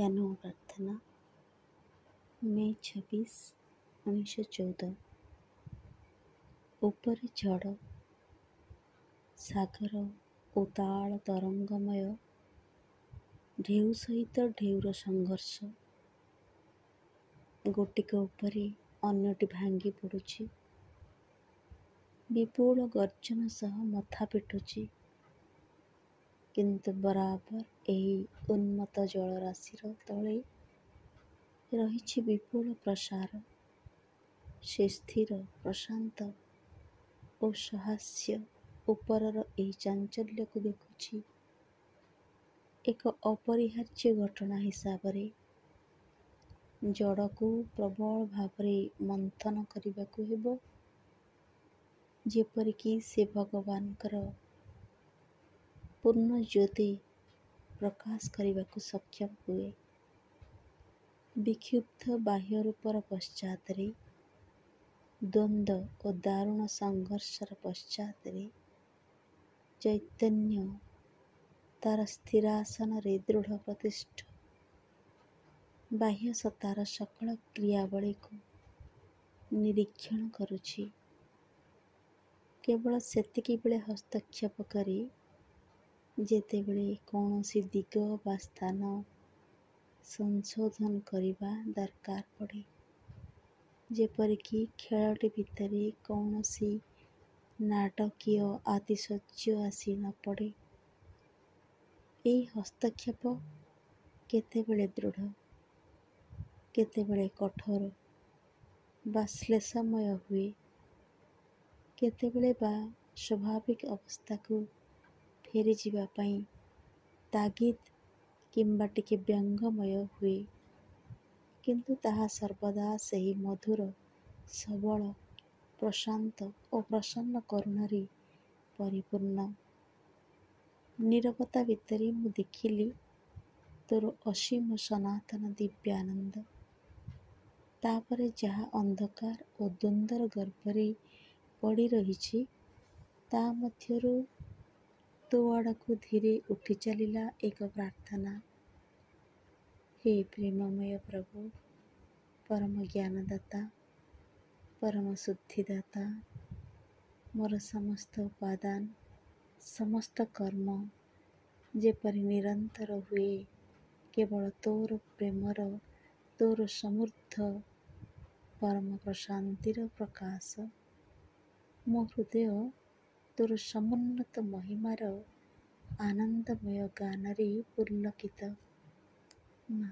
ଜ୍ଞାନ ଓ ପ୍ରାର୍ଥନା ମେ 26, 1914। ଉପରେ ଝଡ଼, ସାଗର ଉତାଳ ତରଙ୍ଗମୟ, ଢେଉ ସହିତ ଢେଉର ସଂଘର୍ଷ। ଗୋଟିକ ଉପରେ ଅନ୍ୟଟି ଭାଙ୍ଗି ପଡ଼ୁଛି, ବିପୁଳ ଗର୍ଜନ ସହ ମଥା ପିଟୁଛି। କିନ୍ତୁ ବରାବର ଏହି ଉନ୍ମତ୍ତ ଜଳରାଶିର ତଳେ ରହିଛି ବିପୁଳ ପ୍ରସାର। ସେ ସ୍ଥିର, ପ୍ରଶାନ୍ତ ଓ ସହାସ୍ୟ ଉପରର ଏହି ଚାଞ୍ଚଲ୍ୟକୁ ଦେଖୁଛି ଏକ ଅପରିହାର୍ଯ୍ୟ ଘଟଣା ହିସାବରେ। ଜଡ଼କୁ ପ୍ରବଳ ଭାବରେ ମନ୍ଥନ କରିବାକୁ ହେବ, ଯେପରିକି ସେ ଭଗବାନଙ୍କର ପୂର୍ଣ୍ଣ ଜ୍ୟୋତି ପ୍ରକାଶ କରିବାକୁ ସକ୍ଷମ ହୁଏ। ବିକ୍ଷୁବ୍ଧ ବାହ୍ୟ ରୂପର ପଶ୍ଚାତରେ, ଦ୍ୱନ୍ଦ୍ୱ ଓ ଦାରୁଣ ସଂଘର୍ଷର ପଶ୍ଚାତରେ, ଚୈତନ୍ୟ ତାର ସ୍ଥିରାସନରେ ଦୃଢ଼ ପ୍ରତିଷ୍ଠ। ବାହ୍ୟ ସତ୍ତାର ସକଳ କ୍ରିୟାବଳୀକୁ ନିରୀକ୍ଷଣ କରୁଛି, କେବଳ ସେତିକିବେଳେ ହସ୍ତକ୍ଷେପ କରି ଯେତେବେଳେ କୌଣସି ଦିଗ ବା ସ୍ଥାନ ସଂଶୋଧନ କରିବା ଦରକାର ପଡ଼େ, ଯେପରିକି ଖେଳଟି ଭିତରେ କୌଣସି ନାଟକୀୟ ଆତିଶଯ୍ୟ ଆସି ନ ପଡ଼େ। ଏହି ହସ୍ତକ୍ଷେପ କେତେବେଳେ ଦୃଢ଼, କେତେବେଳେ କଠୋର ବା ଶ୍ଳେଷମୟ ହୁଏ, କେତେବେଳେ ବା ସ୍ୱାଭାବିକ ଅବସ୍ଥାକୁ ଫେରିଯିବା ପାଇଁ ତାଗିଦ କିମ୍ବା ଟିକେ ବ୍ୟଙ୍ଗମୟ ହୁଏ, କିନ୍ତୁ ତାହା ସର୍ବଦା ସେହି ମଧୁର, ସବଳ, ପ୍ରଶାନ୍ତ ଓ ପ୍ରସନ୍ନ କରୁଣାରେ ପରିପୂର୍ଣ୍ଣ। ନୀରବତା ଭିତରେ ମୁଁ ଦେଖିଲି ତୋର ଅସୀମ ସନାତନ ଦିବ୍ୟାନନ୍ଦ। ତାପରେ ଯାହା ଅନ୍ଧକାର ଓ ଦ୍ୱନ୍ଦ୍ୱର ଗର୍ଭରେ ପଡ଼ି ରହିଛି, ତା ମଧ୍ୟରୁ ତୋ ଆଡ଼କୁ ଧୀରେ ଉଠି ଚାଲିଲା ଏକ ପ୍ରାର୍ଥନା। ହେ ପ୍ରେମମୟ ପ୍ରଭୁ, ପରମ ଜ୍ଞାନଦାତା, ପରମ ଶୁଦ୍ଧିଦାତା, ମୋର ସମସ୍ତ ଉପାଦାନ, ସମସ୍ତ କର୍ମ ଯେପରି ନିରନ୍ତର ହୁଏ କେବଳ ତୋର ପ୍ରେମର, ତୋର ସମୃଦ୍ଧ ପରମ ପ୍ରଶାନ୍ତିର ପ୍ରକାଶ। ମୋ ହୃଦୟ ତୋର ସମୁନ୍ନତ ମହିମାର ଆନନ୍ଦମୟ ଗାନରେ ପୁଲକିତ। ମା।